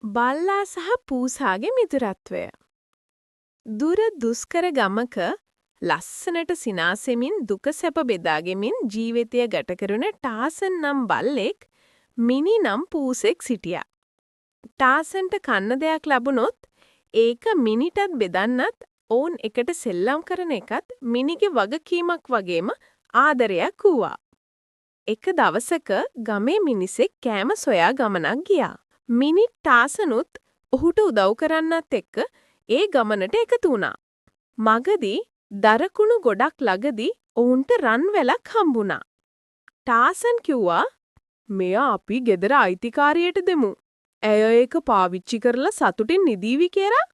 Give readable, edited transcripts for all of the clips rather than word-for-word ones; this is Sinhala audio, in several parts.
බල්ලා සහ පූසාගේ මිතුරත්වය. දුර දුස්කර ගමක ලස්සනට සිනාසෙමින් දුක සැප බෙදාගෙමින් ජීවිතය ගත කරන ටාසන් නම් බල්ලෙක් මිනි නම් පූසෙක් සිටියා. ටාසන්ට කන්න දෙයක් ලැබුණොත් ඒක මිනිටත් බෙදන්නත් ඔවුන් එකට සෙල්ලම් කරන එකත් මිනිගේ වගකීමක් වගේම ආදරයක් වූවා. එක දවසක ගමේ මිනිසෙක් කෑම සොයා ගමනක් ගියා. මිනි ටාසනුත් ඔහුට උදව් කරන්නත් එක්ක ඒ ගමනට එකතු වුණා. මගදී දරකුණු ගොඩක් ළඟදී ඔවුන්ට රන් වැලක් හම්බුණා. ටාසන් කිව්වා මෙයා අපි ගෙදර අයිතිකාරියට දෙමු. ඇය ඒක පාවිච්චි කරලා සතුටින් නිදීවි කියලා.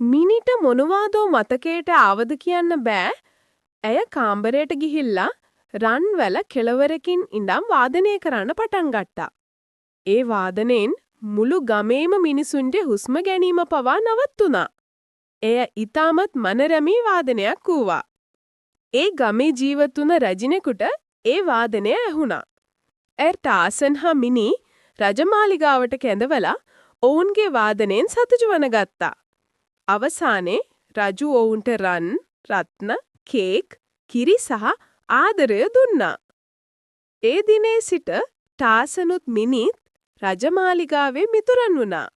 මිනිට මොනවාදෝ මතකයට ආවද කියන්න බෑ. ඇය කාමරයට ගිහිල්ලා රන් වැල කෙළවරකින් ඉඳන් වාදනය කරන්න පටන් ගත්තා. ඒ වාදනයෙන් මුළු ගමේම මිනිසුන්ගේ හුස්ම ගැනීම පවා නවත්තුණා. එය ඊටමත් මනරමී වාදනයක් වූවා. ඒ ගමේ ජීවත් වුණ රජිනෙකුට ඒ වාදනය ඇහුණා. ටාසන් හා මිනි රජමාලිගාවට කැඳවලා ඔවුන්ගේ වාදනයෙන් සතුටු වනගත්තා. අවසානයේ රජු ඔවුන්ට රන්, රත්න, කේක්, කිරි සහ ආදරය දුන්නා. ඒ දිනේ සිට ටාසනුත් මිනිත් රජමාලිගාවේ මිතුරන් වුණා.